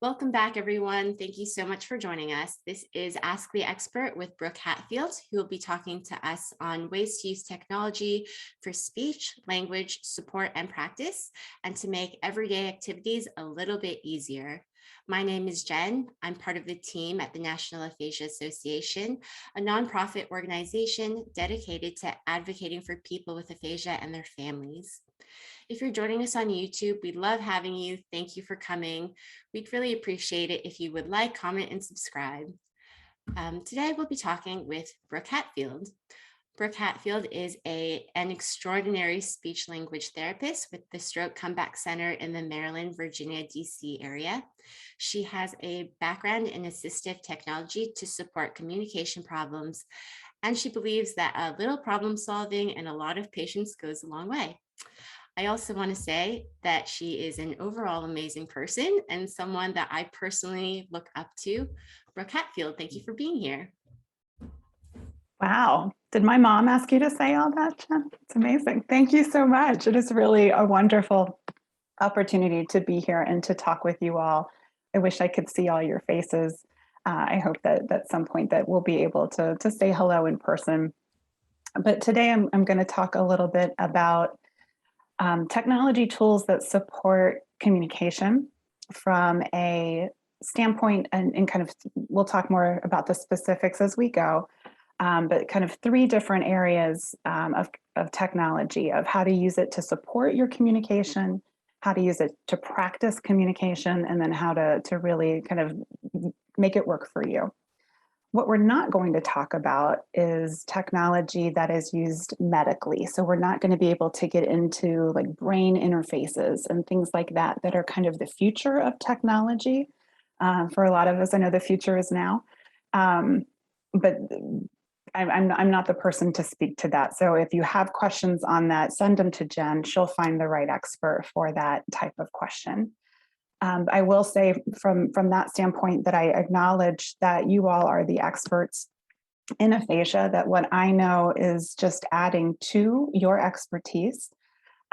Welcome back, everyone. Thank you so much for joining us. This is Ask the Expert with Brooke Hatfield, who will be talking to us on ways to use technology for speech, language, support, and practice, and to make everyday activities a little bit easier. My name is Jen. I'm part of the team at the National Aphasia Association, a nonprofit organization dedicated to advocating for people with aphasia and their families. If you're joining us on YouTube, we love having you. Thank you for coming. We'd really appreciate it if you would like, comment, and subscribe. Today, we'll be talking with Brooke Hatfield. Brooke Hatfield is an extraordinary speech language therapist with the Stroke Comeback Center in the Maryland, Virginia, DC area. She has a background in assistive technology to support communication problems, and she believes that a little problem solving and a lot of patience goes a long way. I also want to say that she is an overall amazing person and someone that I personally look up to. Brooke Hatfield, thank you for being here. Wow. Did my mom ask you to say all that, Jen? It's amazing. Thank you so much. It is really a wonderful opportunity to be here and to talk with you all. I wish I could see all your faces. I hope that at some point that we'll be able to say hello in person. But today I'm going to talk a little bit about technology tools that support communication from a standpoint, and kind of we'll talk more about the specifics as we go, but kind of three different areas of technology, of how to use it to support your communication, how to use it to practice communication, and then how to really kind of make it work for you. What we're not going to talk about is technology that is used medically. So we're not going to be able to get into like brain interfaces and things like that are kind of the future of technology. For a lot of us, I know the future is now, but I'm not the person to speak to that. So if you have questions on that, send them to Jen. She'll find the right expert for that type of question. I will say from that standpoint that I acknowledge that you all are the experts in aphasia, that what I know is just adding to your expertise,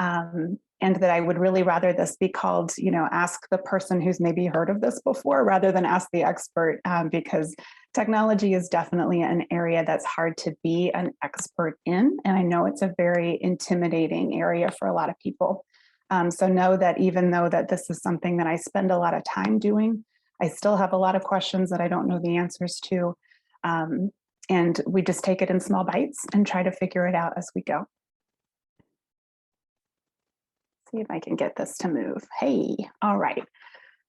and that I would really rather this be called, ask the person who's maybe heard of this before rather than ask the expert, because technology is definitely an area that's hard to be an expert in. And I know it's a very intimidating area for a lot of people. So know that even though that this is something that I spend a lot of time doing, I still have a lot of questions that I don't know the answers to. And we just take it in small bites and try to figure it out as we go. See if I can get this to move. Hey, all right.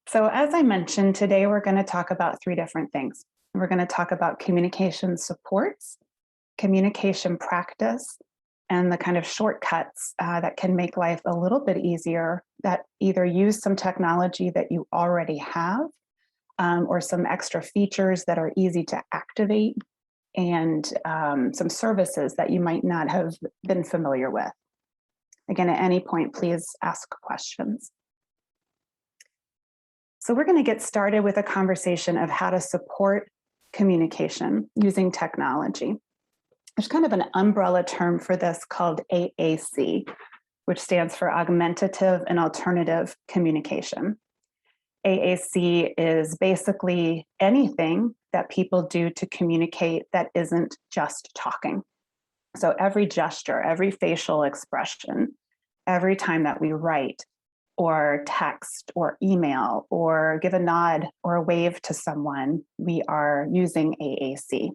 So as I mentioned, today we're going to talk about three different things. We're going to talk about communication supports, communication practice, and the kind of shortcuts that can make life a little bit easier, that either use some technology that you already have, or some extra features that are easy to activate, and some services that you might not have been familiar with. Again, at any point, please ask questions. So we're going to get started with a conversation of how to support communication using technology. There's kind of an umbrella term for this called AAC, which stands for Augmentative and Alternative Communication. AAC is basically anything that people do to communicate that isn't just talking. So every gesture, every facial expression, every time that we write or text or email or give a nod or a wave to someone, we are using AAC.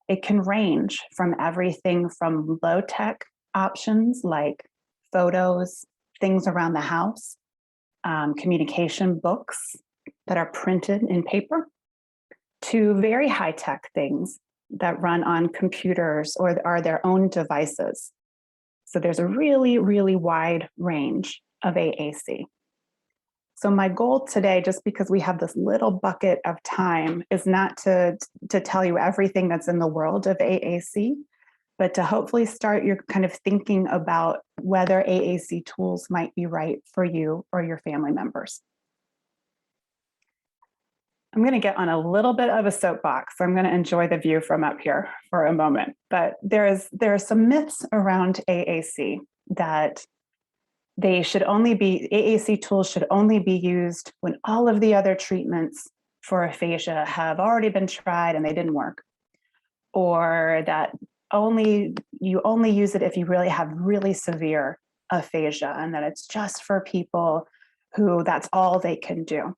It can range from everything from low-tech options like photos, things around the house, communication books that are printed in paper, to very high-tech things that run on computers or are their own devices. So there's a really, really wide range of AAC. So my goal today, just because we have this little bucket of time, is not to tell you everything that's in the world of AAC, but to hopefully start your kind of thinking about whether AAC tools might be right for you or your family members. I'm going to get on a little bit of a soapbox. So I'm going to enjoy the view from up here for a moment. But there are some myths around AAC that They should only be, AAC tools should only be used when all of the other treatments for aphasia have already been tried and they didn't work. Or that you only use it if you really have really severe aphasia, and that it's just for people who that's all they can do.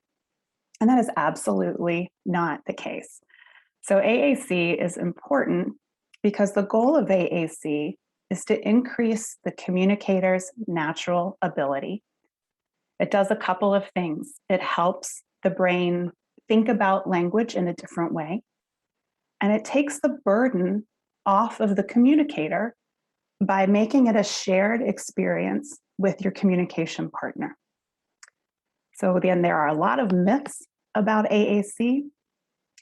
And that is absolutely not the case. So AAC is important because the goal of AAC is to increase the communicator's natural ability. It does a couple of things. It helps the brain think about language in a different way, and it takes the burden off of the communicator by making it a shared experience with your communication partner. So again, there are a lot of myths about AAC,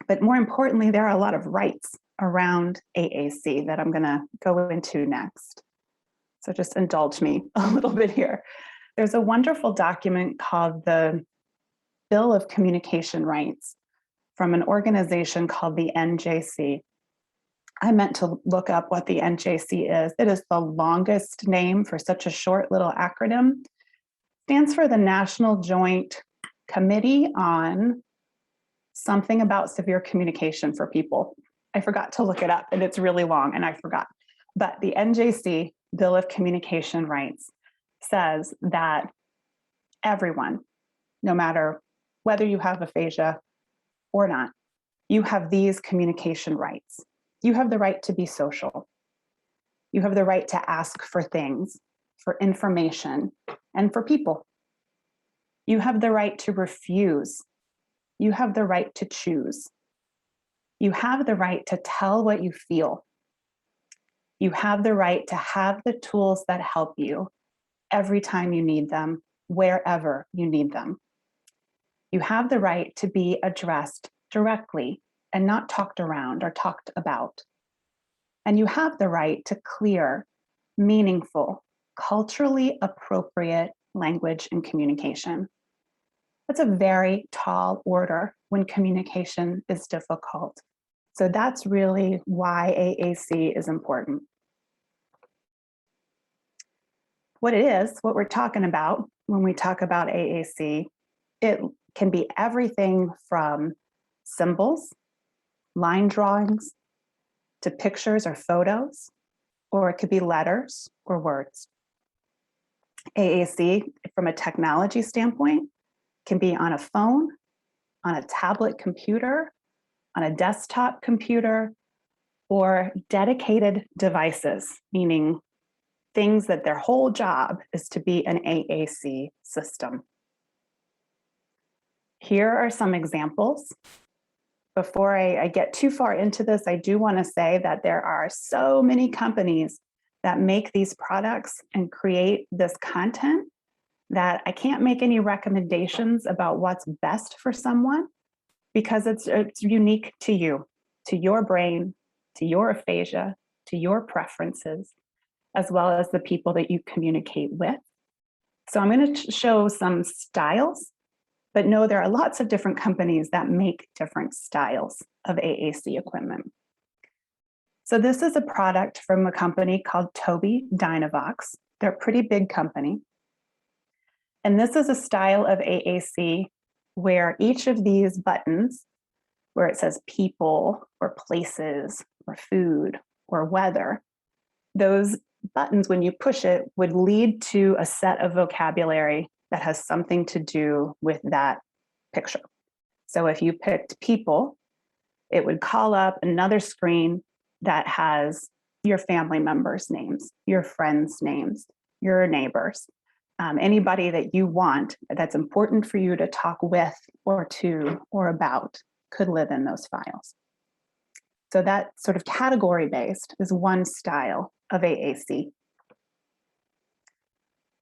but more importantly, there are a lot of rights around AAC that I'm going to go into next. So just indulge me a little bit here. There's a wonderful document called the Bill of Communication Rights from an organization called the NJC. I meant to look up what the NJC is. It is the longest name for such a short little acronym. It stands for the National Joint Committee on something about severe communication for people. I forgot to look it up, and it's really long, and I forgot. But the NJC Bill of Communication Rights says that everyone, no matter whether you have aphasia or not, you have these communication rights. You have the right to be social. You have the right to ask for things, for information, and for people. You have the right to refuse. You have the right to choose. You have the right to tell what you feel. You have the right to have the tools that help you every time you need them, wherever you need them. You have the right to be addressed directly and not talked around or talked about. And you have the right to clear, meaningful, culturally appropriate language and communication. That's a very tall order when communication is difficult. So that's really why AAC is important. What it is, what we're talking about when we talk about AAC, it can be everything from symbols, line drawings, to pictures or photos, or it could be letters or words. AAC, from a technology standpoint, can be on a phone, on a tablet computer, on a desktop computer, or dedicated devices, meaning things that their whole job is to be an AAC system. Here are some examples. Before I get too far into this, I do want to say that there are so many companies that make these products and create this content that I can't make any recommendations about what's best for someone, because it's unique to you, to your brain, to your aphasia, to your preferences, as well as the people that you communicate with. So I'm going to show some styles, but no, there are lots of different companies that make different styles of AAC equipment. So this is a product from a company called Tobii Dynavox. They're a pretty big company. And this is a style of AAC where each of these buttons, where it says people or places or food or weather, those buttons, when you push it, would lead to a set of vocabulary that has something to do with that picture. So if you picked people, it would call up another screen that has your family members' names, your friends' names, your neighbors, anybody that you want that's important for you to talk with or to or about could live in those files. So that sort of category-based is one style of AAC.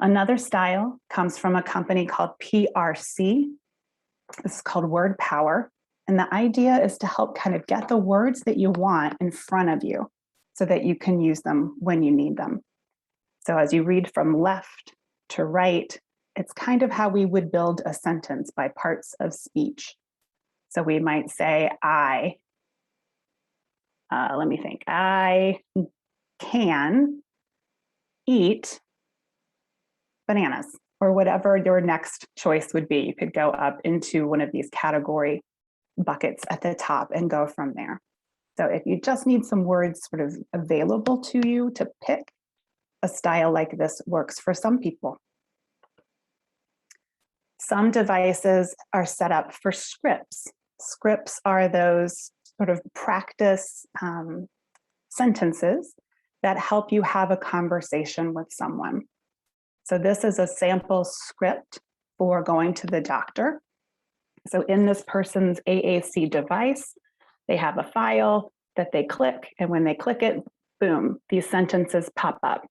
Another style comes from a company called PRC. This is called Word Power. And the idea is to help kind of get the words that you want in front of you so that you can use them when you need them. So as you read from left to right, it's kind of how we would build a sentence by parts of speech. So we might say, I can eat bananas, or whatever your next choice would be. You could go up into one of these category buckets at the top and go from there. So if you just need some words sort of available to you to pick, a style like this works for some people. Some devices are set up for scripts. Scripts are those sort of practice sentences that help you have a conversation with someone. So this is a sample script for going to the doctor. So in this person's AAC device, they have a file that they click, and when they click it, boom, these sentences pop up.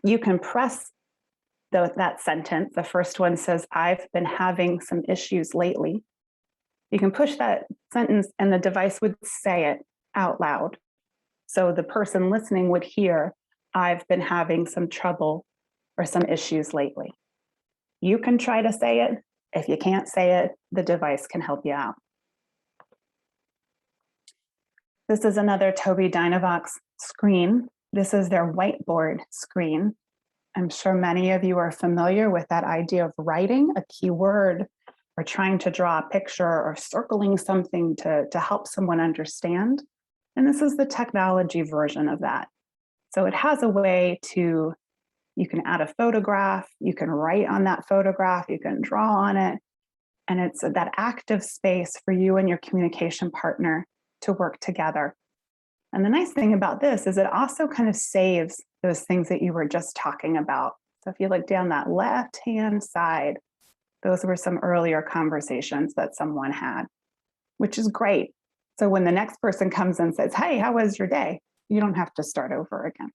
You can press that sentence. The first one says, I've been having some issues lately. You can push that sentence and the device would say it out loud. So the person listening would hear, I've been having some trouble or some issues lately. You can try to say it. If you can't say it, the device can help you out. This is another Tobii Dynavox screen. This is their whiteboard screen. I'm sure many of you are familiar with that idea of writing a keyword or trying to draw a picture or circling something to help someone understand. And this is the technology version of that. So it has a way to, you can add a photograph, you can write on that photograph, you can draw on it. And it's that active space for you and your communication partner to work together. And the nice thing about this is it also kind of saves those things that you were just talking about. So if you look down that left-hand side, those were some earlier conversations that someone had, which is great. So when the next person comes and says, hey, how was your day? You don't have to start over again.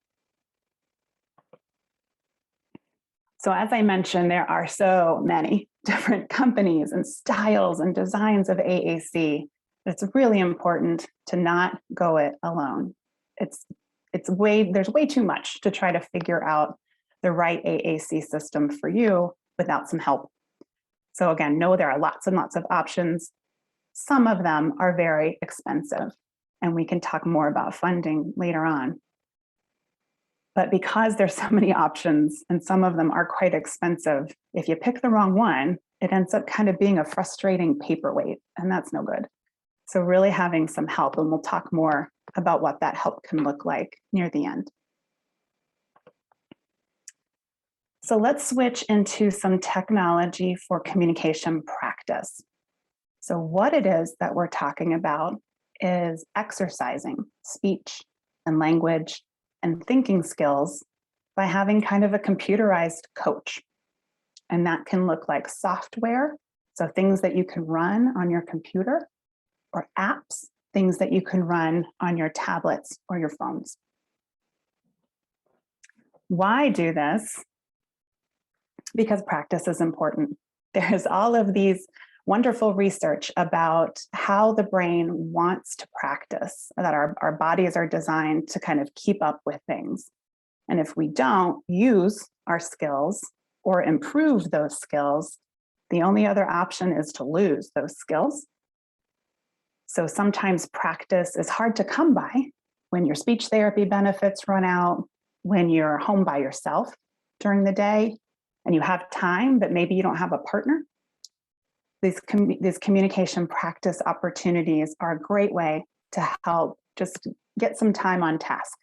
So as I mentioned, there are so many different companies and styles and designs of AAC. It's really important to not go it alone. There's way too much to try to figure out the right AAC system for you without some help. So again, know there are lots and lots of options. Some of them are very expensive, and we can talk more about funding later on. But because there's so many options and some of them are quite expensive, if you pick the wrong one, it ends up kind of being a frustrating paperweight, and that's no good. So really having some help, and we'll talk more about what that help can look like near the end. So let's switch into some technology for communication practice. So what it is that we're talking about is exercising speech and language and thinking skills by having kind of a computerized coach. And that can look like software, so things that you can run on your computer, or apps, things that you can run on your tablets or your phones. Why do this? Because practice is important. There's all of these wonderful research about how the brain wants to practice, that our bodies are designed to kind of keep up with things. And if we don't use our skills or improve those skills, the only other option is to lose those skills. So sometimes practice is hard to come by when your speech therapy benefits run out, when you're home by yourself during the day and you have time, but maybe you don't have a partner. These communication practice opportunities are a great way to help just get some time on task.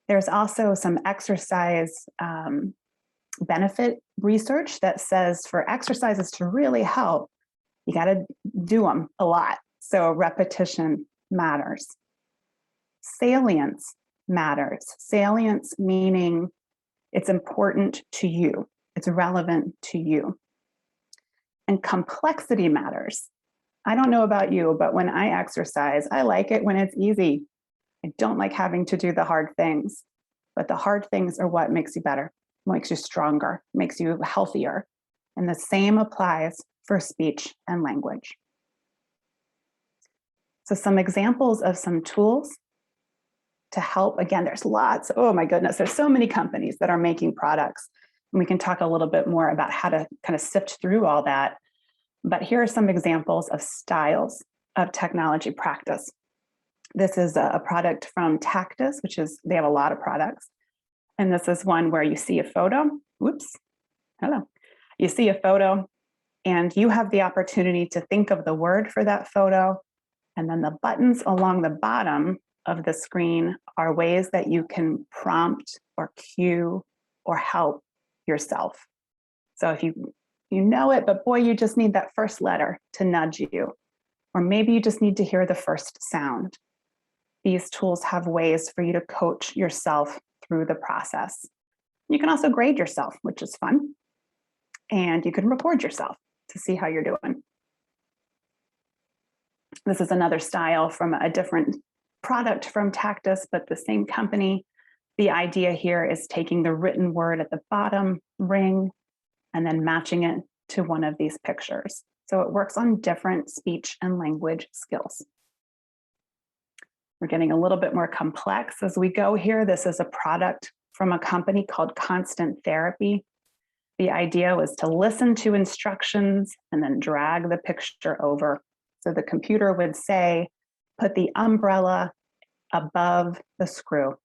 There's also some exercise benefit research that says for exercises to really help, you got to do them a lot. So repetition matters. Salience matters. Salience meaning it's important to you. It's relevant to you. And complexity matters. I don't know about you, but when I exercise, I like it when it's easy. I don't like having to do the hard things, but the hard things are what makes you better, makes you stronger, makes you healthier. And the same applies for speech and language. So some examples of some tools to help, again, there's lots, oh my goodness, there's so many companies that are making products. And we can talk a little bit more about how to kind of sift through all that. But here are some examples of styles of technology practice. This is a product from Tactus, which is, they have a lot of products. And this is one where you see a photo Whoops, hello. You see a photo and you have the opportunity to think of the word for that photo. And then the buttons along the bottom of the screen are ways that you can prompt or cue or help yourself. So if you know it, but boy, you just need that first letter to nudge you, or maybe you just need to hear the first sound. These tools have ways for you to coach yourself through the process. You can also grade yourself, which is fun. And you can record yourself to see how you're doing. This is another style from a different product from Tactus, but the same company. The idea here is taking the written word at the bottom ring and then matching it to one of these pictures. So it works on different speech and language skills. We're getting a little bit more complex as we go here. This is a product from a company called Constant Therapy. The idea was to listen to instructions and then drag the picture over. So the computer would say, put the umbrella above the screw.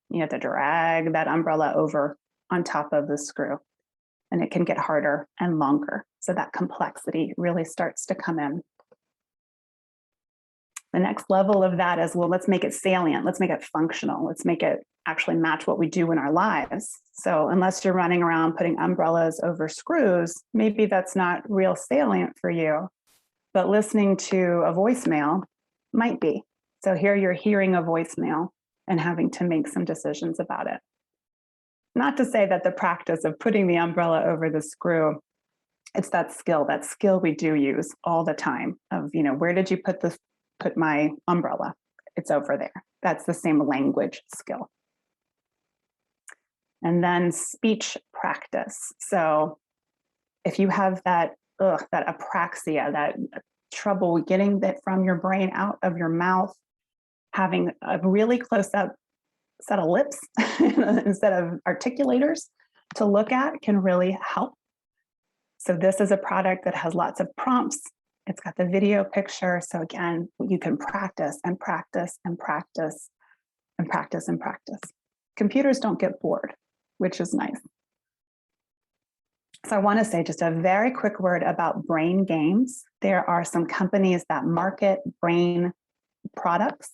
You have to drag that umbrella over on top of the screw. And it can get harder and longer. So that complexity really starts to come in. The next level of that is, well, let's make it salient. Let's make it functional. Let's make it actually match what we do in our lives. So unless you're running around putting umbrellas over screws, maybe that's not real salient for you. But listening to a voicemail might be. So here you're hearing a voicemail and having to make some decisions about it. Not to say that the practice of putting the umbrella over the screw, it's that skill we do use all the time of, where did you put my umbrella? It's over there. That's the same language skill. And then speech practice. So if you have that apraxia, that trouble getting that from your brain out of your mouth, having a really close-up set of lips instead of articulators to look at can really help. So this is a product that has lots of prompts. It's got the video picture. So again, you can practice and practice and practice and practice and practice. Computers don't get bored, which is nice. So I want to say just a very quick word about brain games. There are some companies that market brain products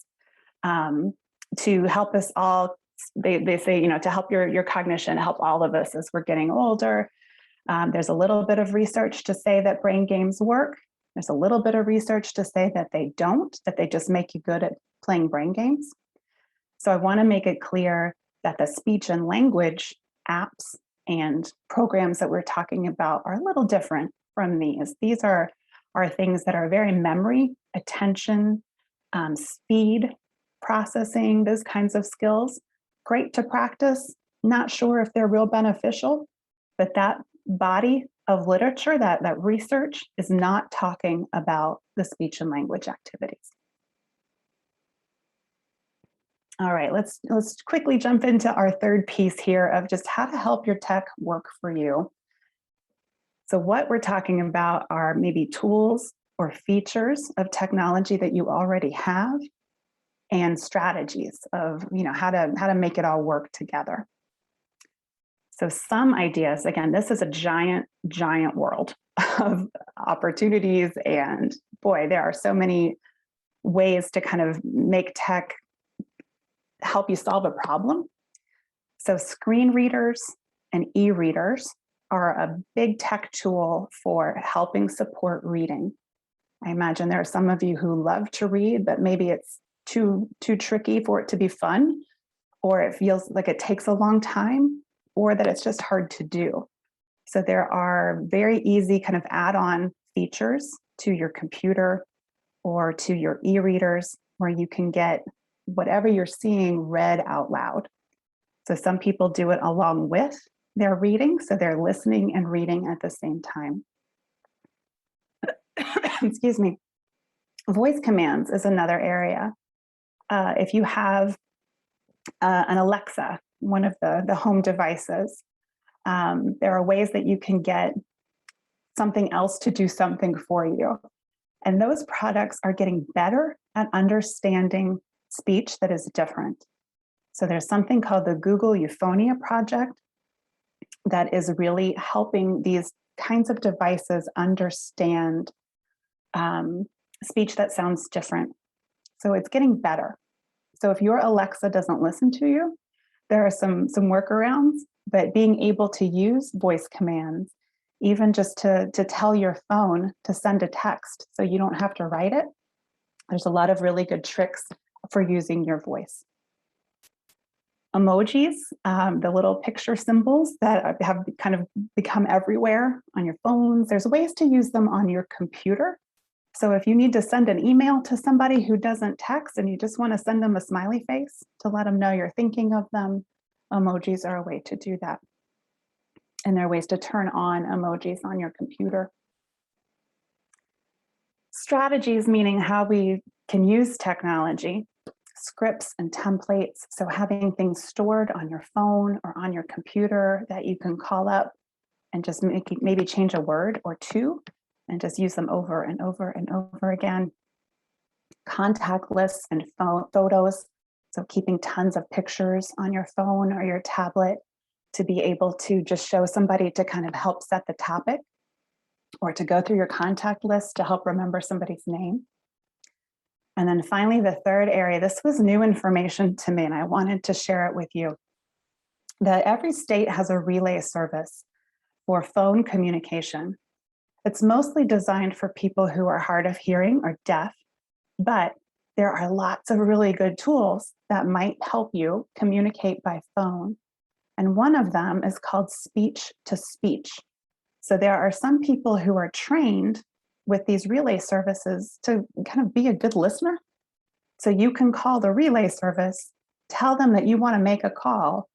to help us all. They say, to help your cognition, help all of us as we're getting older. There's a little bit of research to say that brain games work. There's a little bit of research to say that they don't, that they just make you good at playing brain games. So I want to make it clear that the speech and language apps and programs that we're talking about are a little different from these. These are things that are very memory, attention, speed, processing, those kinds of skills. Great to practice. Not sure if they're real beneficial, but that body of literature, that research is not talking about the speech and language activities. All right, let's quickly jump into our third piece here of just how to help your tech work for you. So what we're talking about are maybe tools or features of technology that you already have and strategies of how to make it all work together. So some ideas, again, this is a giant world of opportunities, and boy, there are so many ways to kind of make tech help you solve a problem. So screen readers and e-readers are a big tech tool for helping support reading. I imagine there are some of you who love to read, but maybe it's too tricky for it to be fun, or it feels like it takes a long time, or that it's just hard to do. So there are very easy kind of add-on features to your computer or to your e-readers where you can get whatever you're seeing read out loud. So some people do it along with their reading, so they're listening and reading at the same time. Excuse me. Voice commands is another area. If you have an Alexa, one of the home devices, there are ways that you can get something else to do something for you. And those products are getting better at understanding speech that is different. So there's something called the Google Euphonia Project. that is really helping these kinds of devices understand speech that sounds different. So it's getting better. So if your Alexa doesn't listen to you, there are some workarounds, but being able to use voice commands, even just to tell your phone to send a text so you don't have to write it, there's a lot of really good tricks for using your voice. Emojis, the little picture symbols that have kind of become everywhere on your phones, there's ways to use them on your computer. So if you need to send an email to somebody who doesn't text and you just want to send them a smiley face to let them know you're thinking of them, emojis are a way to do that. And there are ways to turn on emojis on your computer. Strategies, meaning how we can use technology, scripts and templates. So having things stored on your phone or on your computer that you can call up and just maybe change a word or two and just use them over and over and over again. Contact lists and photos. So keeping tons of pictures on your phone or your tablet to be able to just show somebody to kind of help set the topic, or to go through your contact list to help remember somebody's name. And then finally, the third area, this was new information to me and I wanted to share it with you, that every state has a relay service for phone communication. It's mostly designed for people who are hard of hearing or deaf, but there are lots of really good tools that might help you communicate by phone. And one of them is called speech to speech. So there are some people who are trained with these relay services to kind of be a good listener. So you can call the relay service, tell them that you want to make a call,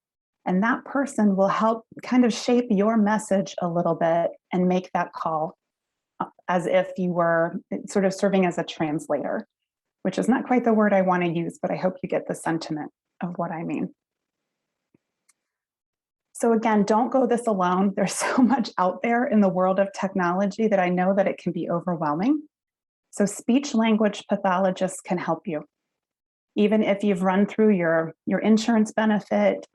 and that person will help kind of shape your message a little bit and make that call as if you were sort of serving as a translator, which is not quite the word I want to use, but I hope you get the sentiment of what I mean. So again, don't go this alone. There's so much out there in the world of technology that I know that it can be overwhelming. So speech language pathologists can help you. Even if you've run through your insurance benefit,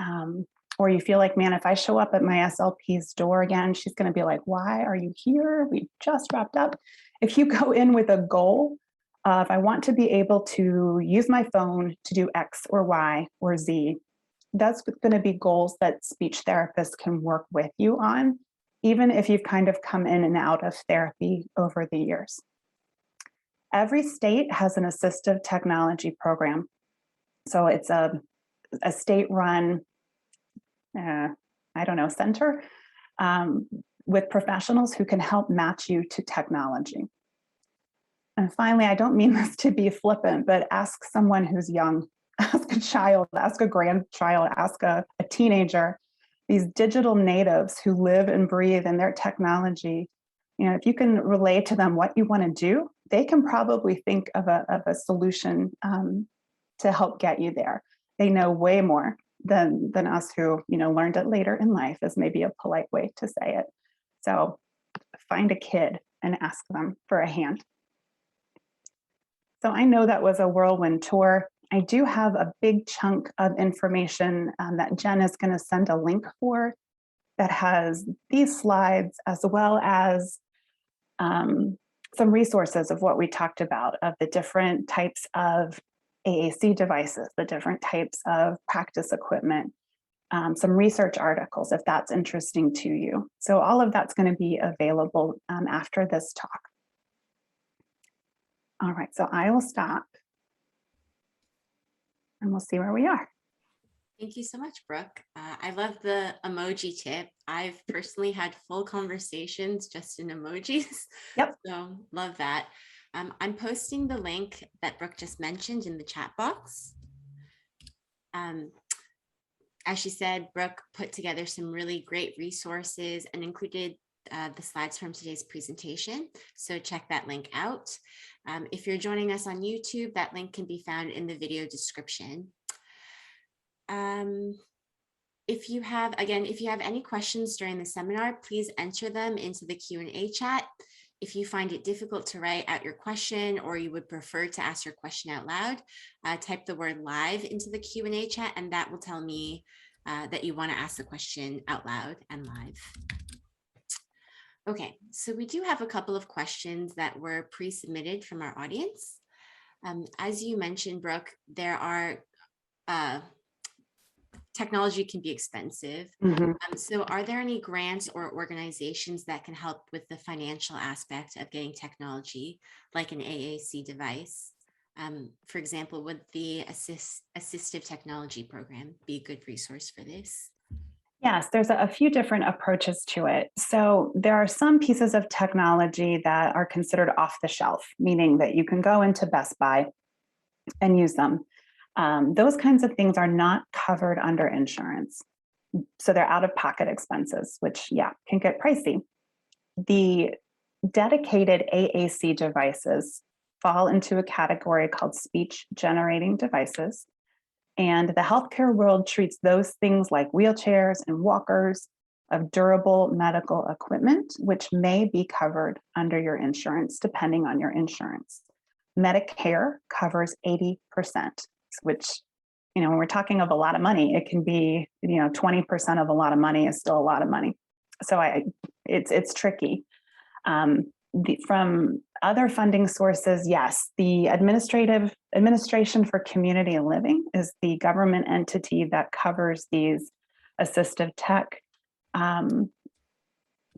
or you feel like, man, if I show up at my SLP's door again, she's going to be like, why are you here? We just wrapped up. If you go in with a goal of, I want to be able to use my phone to do X or Y or Z, that's going to be goals that speech therapists can work with you on, even if you've kind of come in and out of therapy over the years. Every state has an assistive technology program. So it's a state-run, center with professionals who can help match you to technology. And finally, I don't mean this to be flippant, but ask someone who's young. Ask a child, ask a grandchild, ask a teenager, these digital natives who live and breathe in their technology. You know, if you can relay to them what you want to do, they can probably think of a solution to help get you there. They know way more than us who, learned it later in life, is maybe a polite way to say it. So find a kid and ask them for a hand. So I know that was a whirlwind tour. I do have a big chunk of information that Jen is going to send a link for that has these slides, as well as some resources of what we talked about, of the different types of AAC devices, the different types of practice equipment, some research articles, if that's interesting to you. So all of that's going to be available after this talk. All right, so I will stop. And we'll see where we are. Thank you so much, Brooke. I love the emoji tip. I've personally had full conversations just in emojis. Yep. So love that. I'm posting the link that Brooke just mentioned in the chat box. As she said, Brooke put together some really great resources and included the slides from today's presentation. So check that link out. If you're joining us on YouTube, that link can be found in the video description. If you have any questions during the seminar, please enter them into the Q&A chat. If you find it difficult to write out your question, or you would prefer to ask your question out loud, type the word live into the Q&A chat, and that will tell me that you want to ask the question out loud and live. Okay, so we do have a couple of questions that were pre-submitted from our audience. As you mentioned, Brooke, there are technology can be expensive. So are there any grants or organizations that can help with the financial aspect of getting technology, like an AAC device? For example, would the assistive technology program be a good resource for this? Yes, there's a few different approaches to it. So there are some pieces of technology that are considered off the shelf, meaning that you can go into Best Buy and use them. Those kinds of things are not covered under insurance. So they're out-of-pocket expenses, which, yeah, can get pricey. The dedicated AAC devices fall into a category called speech generating devices. And the healthcare world treats those things like wheelchairs and walkers of durable medical equipment, which may be covered under your insurance, depending on your insurance. Medicare covers 80%, which, when we're talking of a lot of money, it can be, 20% of a lot of money is still a lot of money. So it's tricky. From other funding sources, yes, the Administration for Community Living is the government entity that covers these assistive tech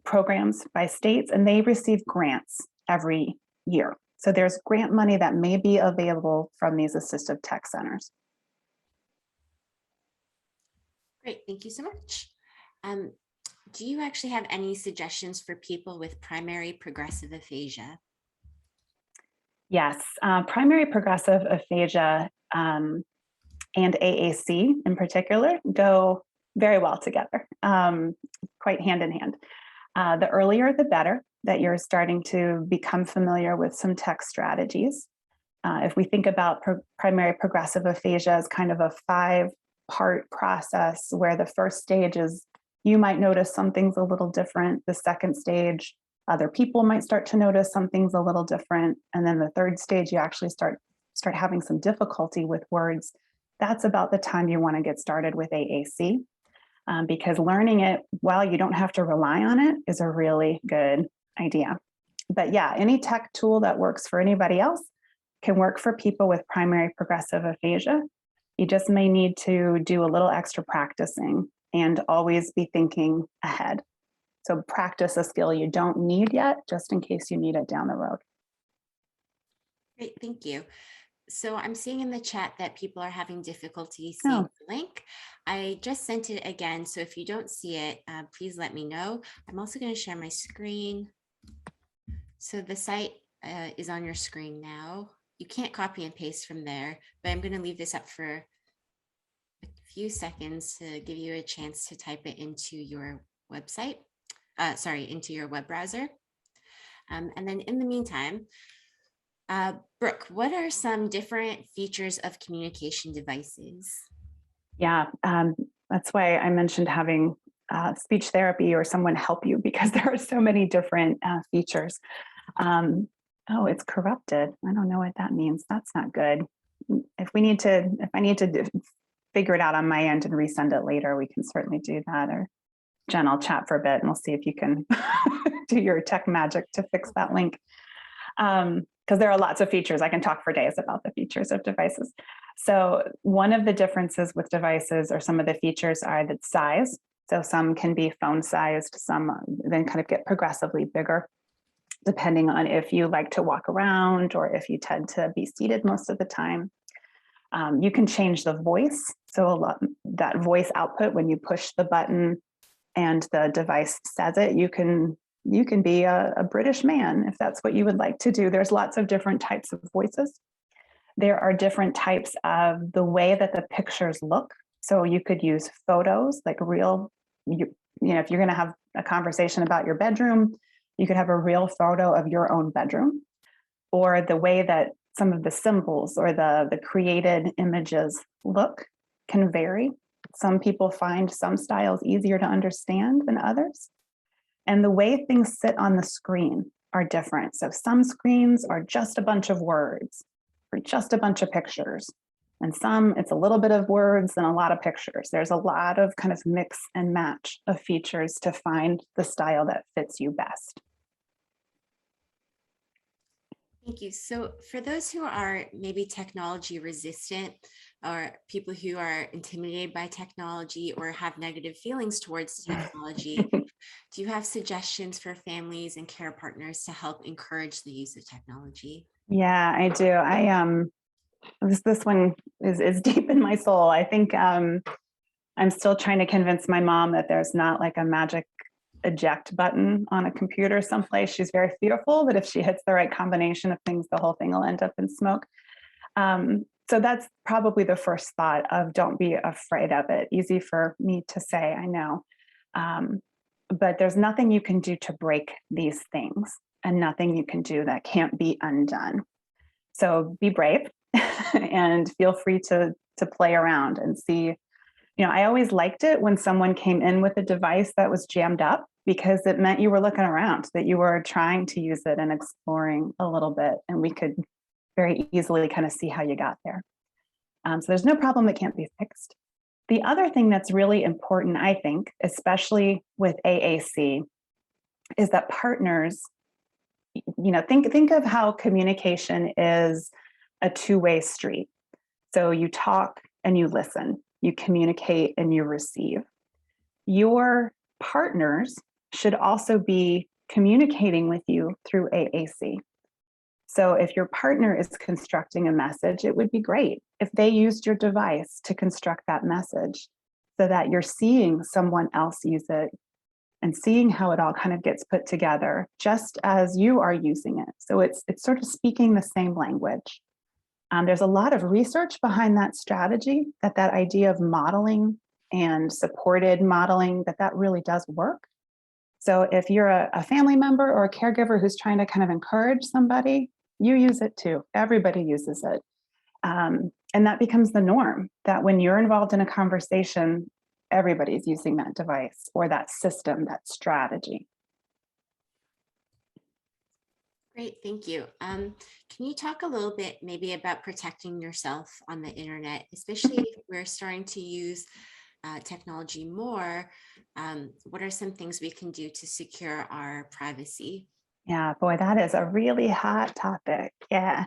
programs by states, and they receive grants every year. So there's grant money that may be available from these assistive tech centers. Great, thank you so much. Do you actually have any suggestions for people with primary progressive aphasia? Yes, primary progressive aphasia and AAC in particular go very well together, quite hand in hand. The earlier, the better that you're starting to become familiar with some tech strategies. If we think about primary progressive aphasia as kind of a 5-part process, where the first stage is you might notice something's a little different. The second stage, other people might start to notice something's a little different. And then the third stage, you actually start having some difficulty with words. That's about the time you want to get started with AAC, because learning it while you don't have to rely on it is a really good idea. But yeah, any tech tool that works for anybody else can work for people with primary progressive aphasia. You just may need to do a little extra practicing and always be thinking ahead. So practice a skill you don't need yet, just in case you need it down the road. Great, thank you. So I'm seeing in the chat that people are having difficulty seeing the link. I just sent it again, so if you don't see it, please let me know. I'm also going to share my screen. So the site is on your screen now. You can't copy and paste from there, but I'm going to leave this up for a few seconds to give you a chance to type it into your website, into your web browser. And then in the meantime, Brooke, what are some different features of communication devices? Yeah, that's why I mentioned having speech therapy or someone help you, because there are so many different features. Oh, it's corrupted. I don't know what that means. That's not good. If I need to figure it out on my end and resend it later, we can certainly do that. Or Jen, I'll chat for a bit and we'll see if you can do your tech magic to fix that link. Because there are lots of features. I can talk for days about the features of devices. So one of the differences with devices, or some of the features, are the size. So some can be phone sized, some then kind of get progressively bigger, depending on if you like to walk around or if you tend to be seated most of the time. You can change the voice. So that voice output, when you push the button and the device says it, you can be a British man if that's what you would like to do. There's lots of different types of voices. There are different types of the way that the pictures look. So you could use photos, like real, if you're going to have a conversation about your bedroom, you could have a real photo of your own bedroom, or the way that some of the symbols or the created images look can vary. Some people find some styles easier to understand than others. And the way things sit on the screen are different. So some screens are just a bunch of words or just a bunch of pictures. And some, it's a little bit of words and a lot of pictures. There's a lot of kind of mix and match of features to find the style that fits you best. Thank you. So for those who are maybe technology resistant or people who are intimidated by technology or have negative feelings towards technology, do you have suggestions for families and care partners to help encourage the use of technology? Yeah, I do. This one is deep in my soul. I think I'm still trying to convince my mom that there's not like a magic eject button on a computer someplace. She's very fearful that if she hits the right combination of things, the whole thing will end up in smoke. So that's probably the first thought of don't be afraid of it. Easy for me to say, I know. But there's nothing you can do to break these things and nothing you can do that can't be undone. So be brave and feel free to play around and see. I always liked it when someone came in with a device that was jammed up because it meant you were looking around, that you were trying to use it and exploring a little bit, and we could very easily kind of see how you got there. So there's no problem that can't be fixed. The other thing that's really important, I think, especially with AAC, is that partners, think of how communication is a two-way street. So you talk and you listen, you communicate and you receive. Your partners should also be communicating with you through AAC. So if your partner is constructing a message, it would be great if they used your device to construct that message so that you're seeing someone else use it and seeing how it all kind of gets put together just as you are using it. So it's sort of speaking the same language. There's a lot of research behind that strategy, that idea of modeling and supported modeling, that really does work. So if you're a family member or a caregiver who's trying to kind of encourage somebody, you use it too. Everybody uses it. And that becomes the norm, that when you're involved in a conversation, everybody's using that device or that system, that strategy. Great, thank you. Can you talk a little bit maybe about protecting yourself on the internet, especially if we're starting to use technology more? What are some things we can do to secure our privacy? Yeah, boy, that is a really hot topic. Yeah.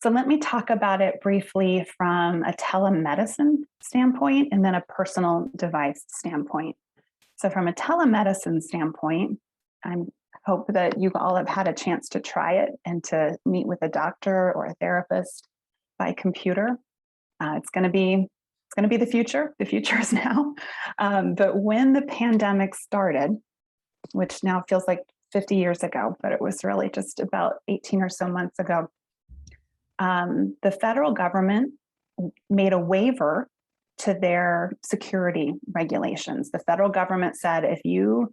So let me talk about it briefly from a telemedicine standpoint and then a personal device standpoint. So from a telemedicine standpoint, I hope that you all have had a chance to try it and to meet with a doctor or a therapist by computer. It's going to be the future. The future is now. But when the pandemic started, which now feels like 50 years ago, but it was really just about 18 or so months ago, the federal government made a waiver to their security regulations. The federal government said, if you,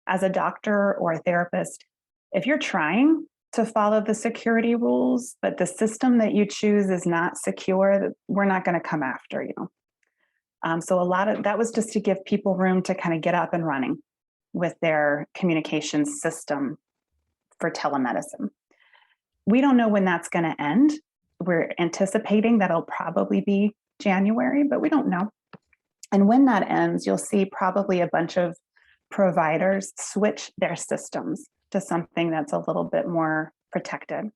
as a doctor or a therapist, if you're trying to follow the security rules, but the system that you choose is not secure, we're not going to come after you. So a lot of that was just to give people room to kind of get up and running with their communication system for telemedicine. We don't know when that's going to end. We're anticipating that'll probably be January, but we don't know. And when that ends, you'll see probably a bunch of providers switch their systems to something that's a little bit more protected.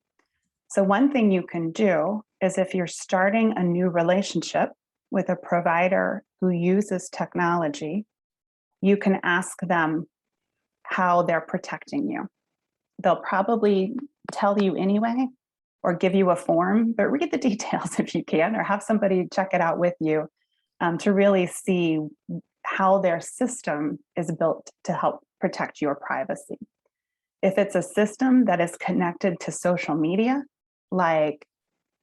So one thing you can do is if you're starting a new relationship with a provider who uses technology, you can ask them how they're protecting you. They'll probably tell you anyway, or give you a form, but read the details if you can, or have somebody check it out with you to really see how their system is built to help protect your privacy. If it's a system that is connected to social media, like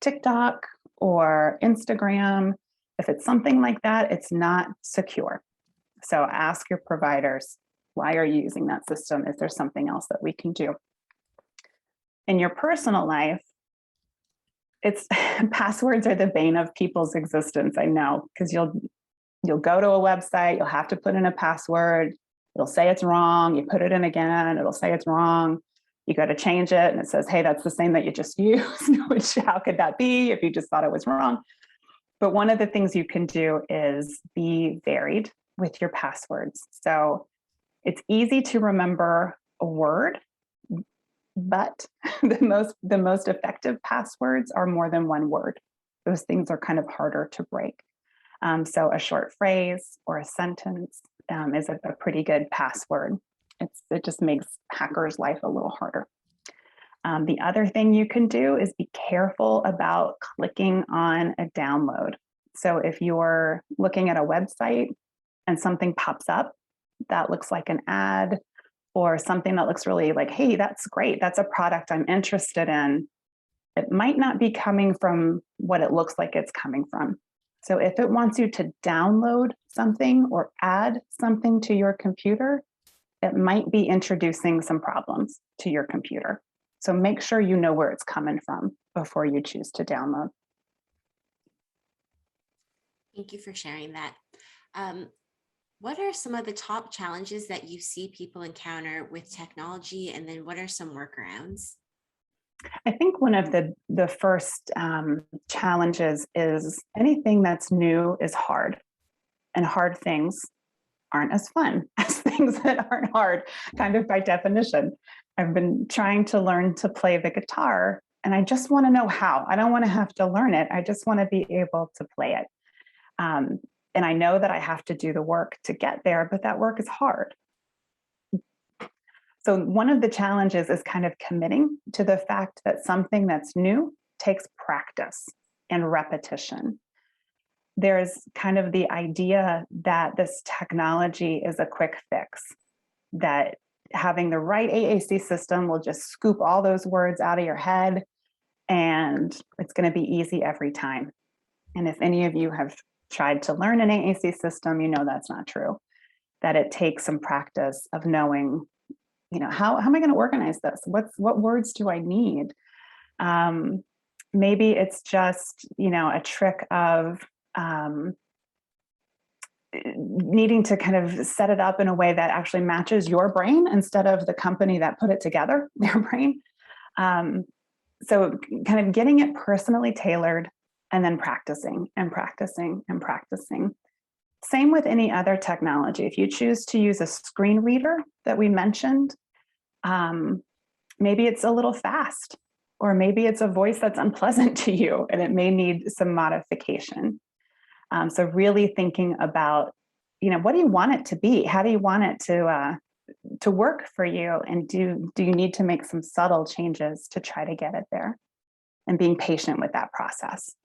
TikTok or Instagram, if it's something like that, it's not secure. So ask your providers, why are you using that system? Is there something else that we can do? In your personal life, it's passwords are the bane of people's existence. I know, because you'll go to a website, you'll have to put in a password. It'll say it's wrong. You put it in again, it'll say it's wrong. You go to change it and it says, hey, that's the same that you just used, which how could that be if you just thought it was wrong? But one of the things you can do is be varied with your passwords. So it's easy to remember a word, but the most effective passwords are more than one word. Those things are kind of harder to break. So a short phrase or a sentence is a pretty good password. It just makes hackers' life a little harder. The other thing you can do is be careful about clicking on a download. So if you're looking at a website and something pops up that looks like an ad or something that looks really like, hey, that's great, that's a product I'm interested in, it might not be coming from what it looks like it's coming from. So if it wants you to download something or add something to your computer, it might be introducing some problems to your computer. So make sure you know where it's coming from before you choose to download. Thank you for sharing that. What are some of the top challenges that you see people encounter with technology? And then what are some workarounds? I think one of the first challenges is anything that's new is hard, and hard things aren't as fun as things that aren't hard, kind of by definition. I've been trying to learn to play the guitar, and I just want to know how. I don't want to have to learn it. I just want to be able to play it. And I know that I have to do the work to get there, but that work is hard. So one of the challenges is kind of committing to the fact that something that's new takes practice and repetition. There's kind of the idea that this technology is a quick fix, that having the right AAC system will just scoop all those words out of your head and it's going to be easy every time. And if any of you have tried to learn an AAC system, you know that's not true, that it takes some practice of knowing, how am I going to organize this? What words do I need? Maybe it's just, a trick of needing to kind of set it up in a way that actually matches your brain instead of the company that put it together, their brain. So kind of getting it personally tailored and then practicing and practicing and practicing. Same with any other technology. If you choose to use a screen reader that we mentioned, maybe it's a little fast, or maybe it's a voice that's unpleasant to you and it may need some modification. So really thinking about, what do you want it to be? How do you want it to work for you? And do you need to make some subtle changes to try to get it there? And being patient with that process.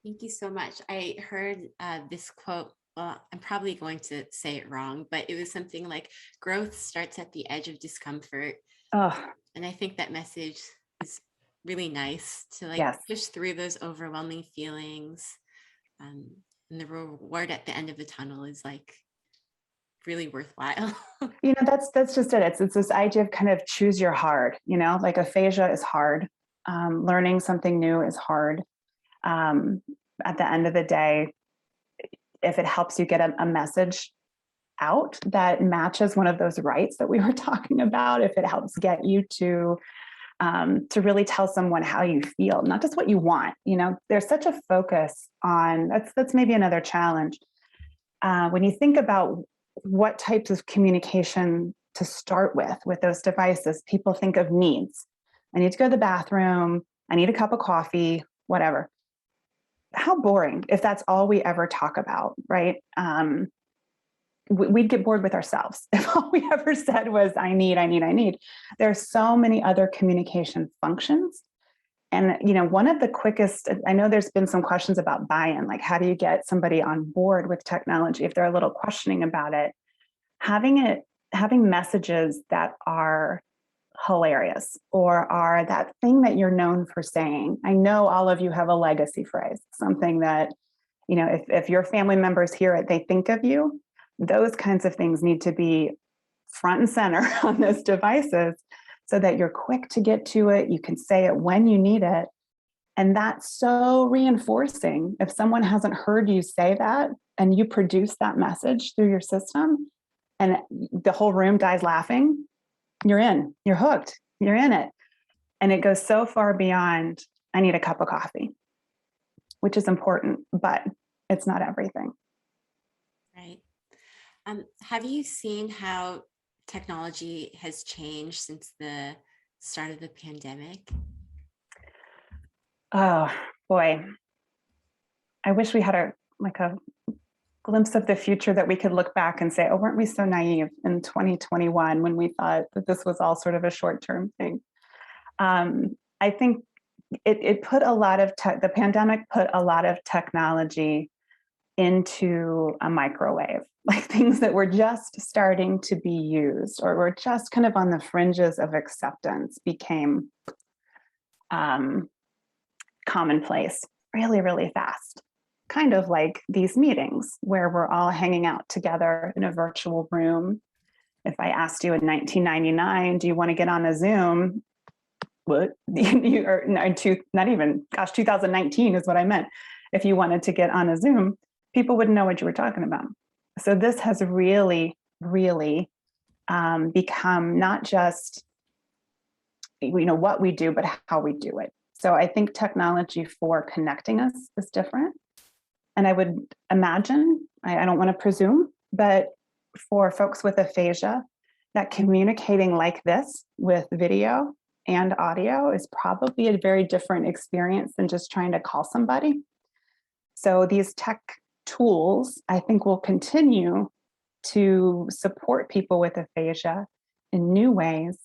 Thank you so much. I heard this quote. Well, I'm probably going to say it wrong, but it was something like growth starts at the edge of discomfort. Oh. And I think that message is really nice to Yes. push through those overwhelming feelings. And the reward at the end of the tunnel is really worthwhile. That's just it. It's this idea of kind of choose your hard, like aphasia is hard. Learning something new is hard. At the end of the day, if it helps you get a message out that matches one of those rights that we were talking about, if it helps get you to really tell someone how you feel, not just what you want. There's such a focus on that's maybe another challenge. When you think about what types of communication to start with those devices, people think of needs. I need to go to the bathroom. I need a cup of coffee, whatever. How boring if that's all we ever talk about, right? We'd get bored with ourselves if all we ever said was, I need. There's so many other communication functions. And, one of the quickest, I know there's been some questions about buy-in, like how do you get somebody on board with technology if they're a little questioning about it? Having messages that are hilarious or are that thing that you're known for saying. I know all of you have a legacy phrase, something that, if your family members hear it, they think of you. Those kinds of things need to be front and center on those devices so that you're quick to get to it. You can say it when you need it. And that's so reinforcing. If someone hasn't heard you say that and you produce that message through your system and the whole room dies laughing, you're hooked, you're in it. And it goes so far beyond I need a cup of coffee, which is important, but it's not everything. Right. Have you seen how technology has changed since the start of the pandemic? Oh boy, I wish we had a glimpse of the future that we could look back and say, oh, weren't we so naive in 2021 when we thought that this was all sort of a short-term thing? I think it put a lot of the pandemic put a lot of technology into a microwave, like things that were just starting to be used or were just kind of on the fringes of acceptance became commonplace really, really fast. Kind of like these meetings where we're all hanging out together in a virtual room. If I asked you in 1999, do you want to get on a Zoom? What? Not even, gosh, 2019 is what I meant. If you wanted to get on a Zoom, people wouldn't know what you were talking about. So this has really, really become not just what we do, but how we do it. So I think technology for connecting us is different. And I would imagine, I don't want to presume, but for folks with aphasia, that communicating like this with video and audio is probably a very different experience than just trying to call somebody. So these tech tools, I think, will continue to support people with aphasia in new ways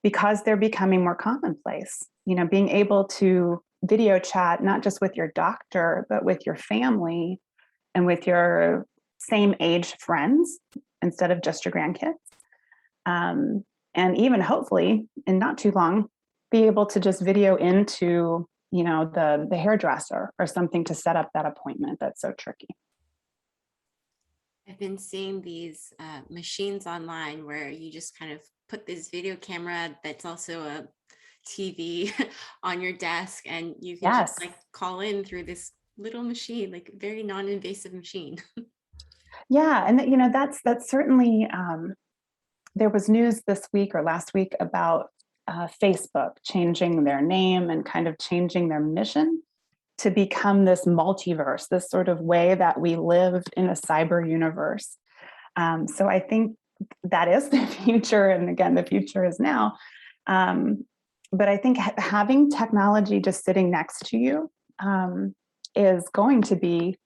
because they're becoming more commonplace. Being able to video chat, not just with your doctor, but with your family and with your same age friends instead of just your grandkids. And even hopefully in not too long, be able to just video into, the hairdresser or something to set up that appointment that's so tricky. I've been seeing these machines online where you just kind of put this video camera that's also a TV on your desk, and you can just like call in through this little machine, like very non-invasive machine. Yeah, and that's certainly. There was news this week or last week about Facebook changing their name and kind of changing their mission to become this multiverse, this sort of way that we live in a cyber universe. So I think that is the future. And again, the future is now. But I think having technology just sitting next to you is going to be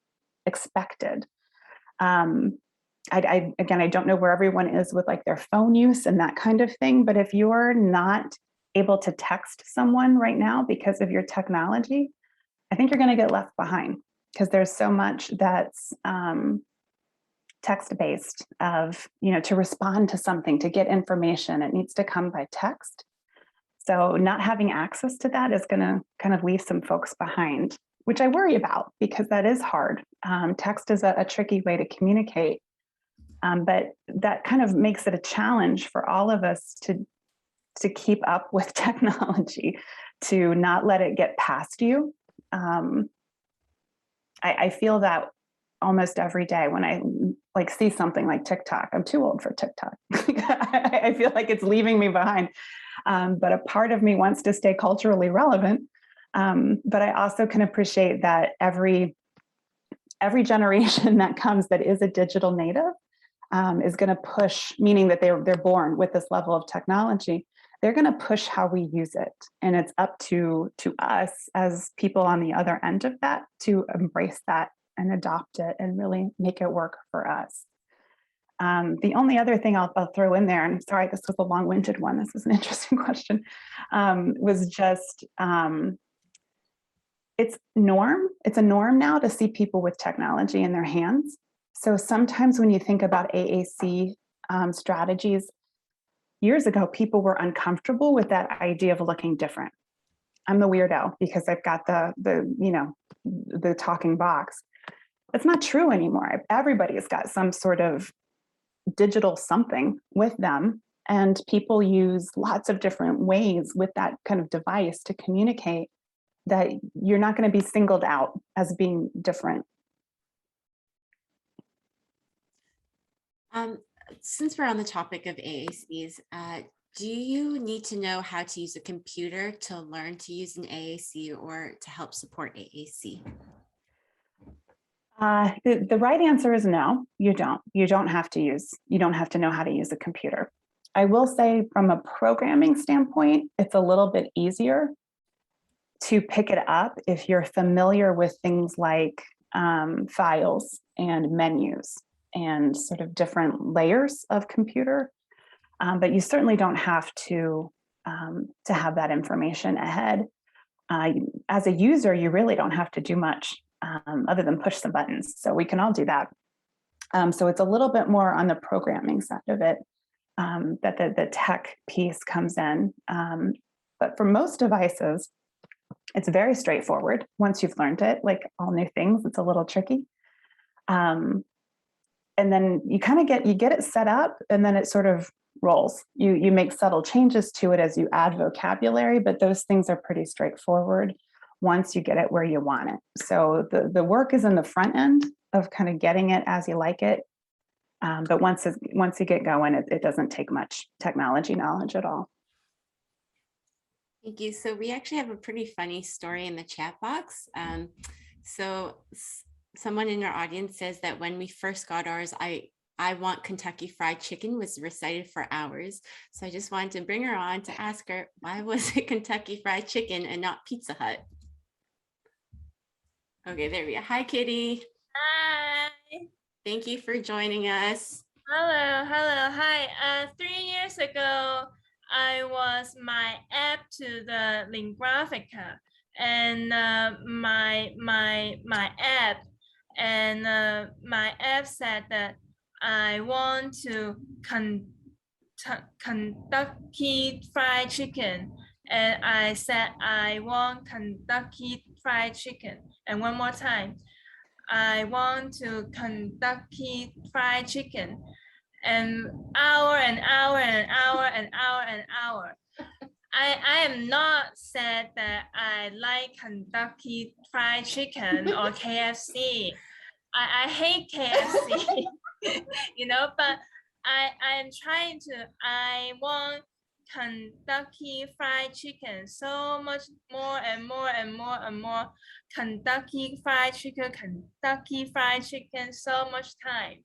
expected. I don't know where everyone is with like their phone use and that kind of thing, but if you're not able to text someone right now because of your technology, I think you're going to get left behind because there's so much that's text-based of, to respond to something, to get information, it needs to come by text. So not having access to that is going to kind of leave some folks behind, which I worry about because that is hard. Text is a tricky way to communicate. But that kind of makes it a challenge for all of us to keep up with technology, to not let it get past you. I feel that almost every day when I see something like TikTok. I'm too old for TikTok. I feel like it's leaving me behind. But a part of me wants to stay culturally relevant. But I also can appreciate that every generation that comes that is a digital native is going to push, meaning that they're born with this level of technology. They're going to push how we use it, and it's up to us as people on the other end of that to embrace that and adopt it and really make it work for us. The only other thing I'll throw in there, and I'm sorry, this was a long-winded one. This was an interesting question. Was just it's a norm now to see people with technology in their hands. So sometimes when you think about AAC strategies, years ago, people were uncomfortable with that idea of looking different. I'm the weirdo because I've got the talking box. That's not true anymore. Everybody's got some sort of digital something with them, and people use lots of different ways with that kind of device to communicate that you're not going to be singled out as being different. Since we're on the topic of AACs, Do you need to know how to use a computer to learn to use an AAC or to help support AAC? The right answer is no, you don't. You don't have to know how to use a computer. I will say from a programming standpoint, it's a little bit easier to pick it up if you're familiar with things like files and menus and sort of different layers of computer. But you certainly don't have to have that information ahead. As a user, you really don't have to do much other than push some buttons. So we can all do that. So it's a little bit more on the programming side of it that the tech piece comes in. But for most devices, it's very straightforward. Once you've learned it, like all new things, it's a little tricky. And then you kind of get it set up, and then it sort of rolls. You make subtle changes to it as you add vocabulary, but those things are pretty straightforward once you get it where you want it. So the work is in the front end of kind of getting it as you like it. But once you get going, it doesn't take much technology knowledge at all. Thank you. So we actually have a pretty funny story in the chat box. Someone in our audience says that when we first got ours, I want Kentucky Fried Chicken was recited for hours. So I just wanted to bring her on to ask her, why was it Kentucky Fried Chicken and not Pizza Hut? Okay, there we go. Hi, Kitty. Hi. Thank you for joining us. Hello. Hi. 3 years ago, I was my app to the Lingraphica, and my app said that I want to Kentucky Fried Chicken, and I said I want Kentucky Fried Chicken, and one more time, I want to Kentucky Fried Chicken, and hour. I am not said that I like Kentucky Fried Chicken or KFC. I hate KFC, but I'm trying to, I want Kentucky Fried Chicken so much more and more. Kentucky Fried Chicken, so much time,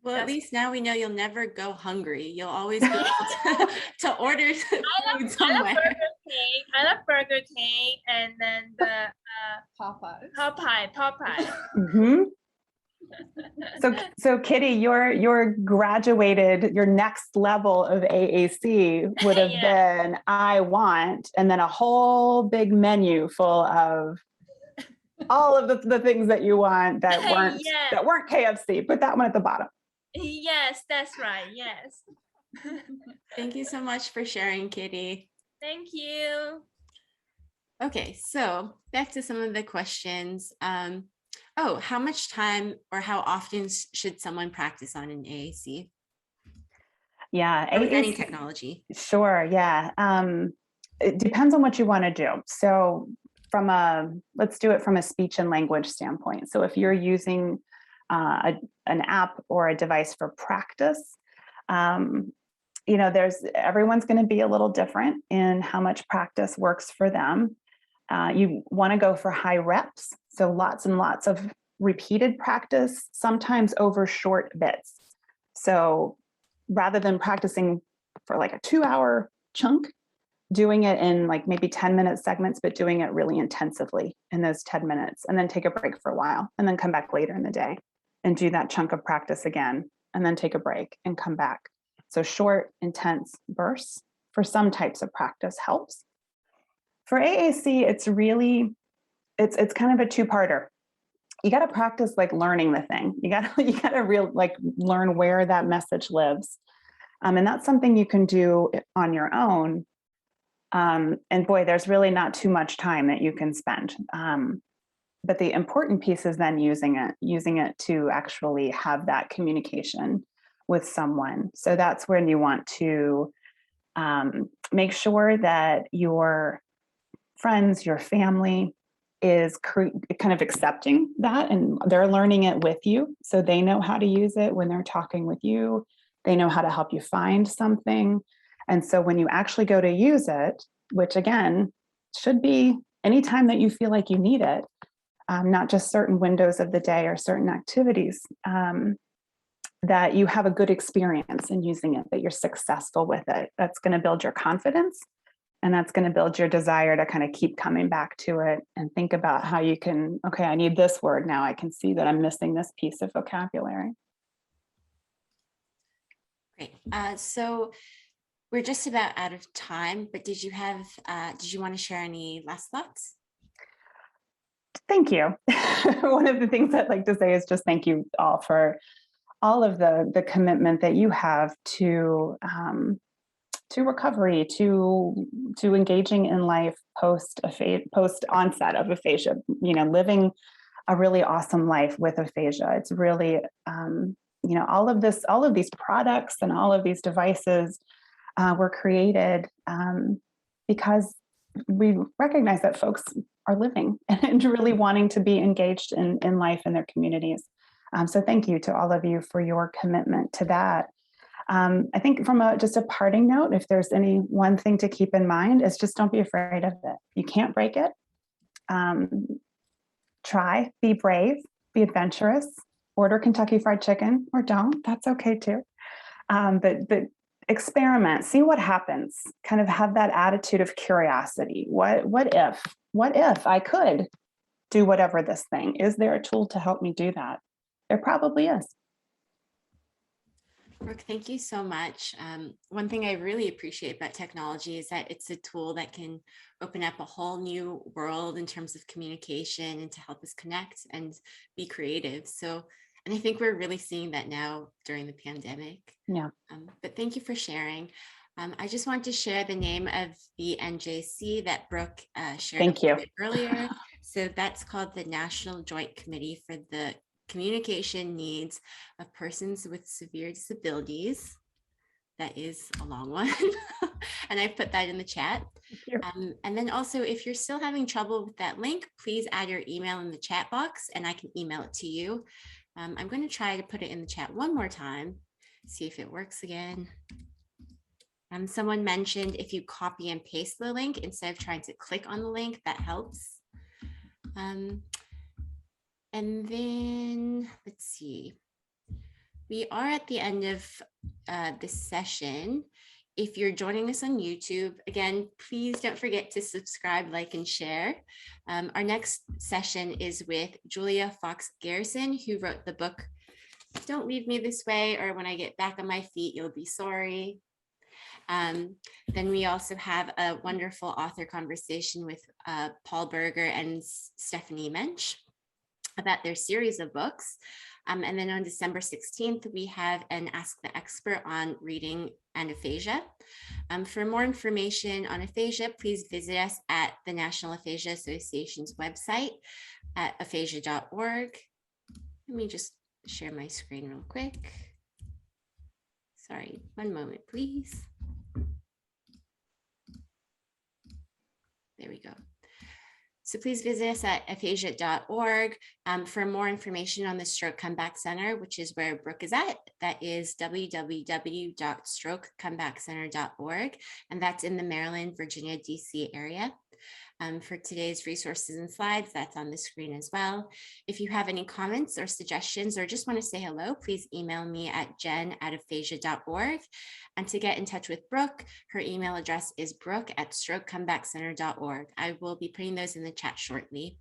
Well, at least now we know you'll never go hungry. You'll always be able to order food somewhere. I love Burger King, and then the Popeye. Mm-hmm. So Kitty, your graduated, your next level of AAC would have been I want, and then a whole big menu full of all of the things that you want that weren't KFC. Put that one at the bottom. Yes, that's right. Yes. Thank you so much for sharing, Kitty. Thank you. Okay, so back to some of the questions. How much time or how often should someone practice on an AAC? Yeah, with any technology. Sure, yeah. It depends on what you want to do. So let's do it from a speech and language standpoint. So if you're using an app or a device for practice, everyone's going to be a little different in how much practice works for them. You want to go for high reps, so lots and lots of repeated practice, sometimes over short bits. So rather than practicing for like a 2-hour chunk, doing it in like maybe 10-minute segments, but doing it really intensively in those 10 minutes, and then take a break for a while, and then come back later in the day and do that chunk of practice again, and then take a break and come back. So short, intense bursts for some types of practice helps. For AAC, it's kind of a two-parter. You got to practice like learning the thing. You got to learn where that message lives. And that's something you can do on your own. And boy, there's really not too much time that you can spend. But the important piece is then using it to actually have that communication with someone. So that's when you want to make sure that your friends, your family is kind of accepting that, and they're learning it with you. So they know how to use it when they're talking with you. They know how to help you find something. And so when you actually go to use it, which again, should be anytime that you feel like you need it, not just certain windows of the day or certain activities, that you have a good experience in using it, that you're successful with it. That's going to build your confidence, and that's going to build your desire to kind of keep coming back to it and think about how you can, okay, I need this word now. I can see that I'm missing this piece of vocabulary. Great. So we're just about out of time, but did you want to share any last thoughts? Thank you. One of the things I'd like to say is just thank you all for all of the commitment that you have to recovery, to engaging in life post onset of aphasia. Living a really awesome life with aphasia. It's really all of these products and all of these devices were created because we recognize that folks are living and really wanting to be engaged in life in their communities. So thank you to all of you for your commitment to that. I think from just a parting note, if there's any one thing to keep in mind, is just don't be afraid of it. You can't break it. Try, be brave, be adventurous, order Kentucky Fried Chicken or don't, that's okay too. But experiment, see what happens, kind of have that attitude of curiosity. What if I could do whatever this thing? Is there a tool to help me do that? There probably is. Brooke, thank you so much. One thing I really appreciate about technology is that it's a tool that can open up a whole new world in terms of communication and to help us connect and be creative. And I think we're really seeing that now during the pandemic. Yeah. But thank you for sharing. I just want to share the name of the NJC that Brooke shared earlier. So that's called the National Joint Committee for the Communication Needs of Persons with Severe Disabilities. That is a long one. And I put that in the chat. And then also, if you're still having trouble with that link, please add your email in the chat box and I can email it to you. I'm going to try to put it in the chat one more time, see if it works again. Someone mentioned if you copy and paste the link instead of trying to click on the link, that helps. And then let's see. We are at the end of this session. If you're joining us on YouTube, again, please don't forget to subscribe, like, and share. Our next session is with Julia Fox Garrison, who wrote the book, Don't Leave Me This Way, or When I Get Back on My Feet, You'll Be Sorry. Then we also have a wonderful author conversation with Paul Berger and Stephanie Mensch about their series of books. And then on December 16th, we have an Ask the Expert on reading and aphasia. For more information on aphasia, please visit us at the National Aphasia Association's website at aphasia.org. Let me just share my screen real quick. Sorry, one moment, please. There we go. So please visit us at aphasia.org for more information on the Stroke Comeback Center, which is where Brooke is at. That is www.strokecomebackcenter.org, and that's in the Maryland, Virginia, DC area. For today's resources and slides, that's on the screen as well. If you have any comments or suggestions or just want to say hello, please email me at jen@aphasia.org. And to get in touch with Brooke, her email address is brooke@strokecomebackcenter.org. I will be putting those in the chat shortly.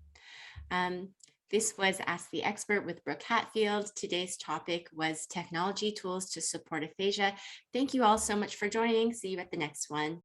This was Ask the Expert with Brooke Hatfield. Today's topic was technology tools to support aphasia. Thank you all so much for joining. See you at the next one.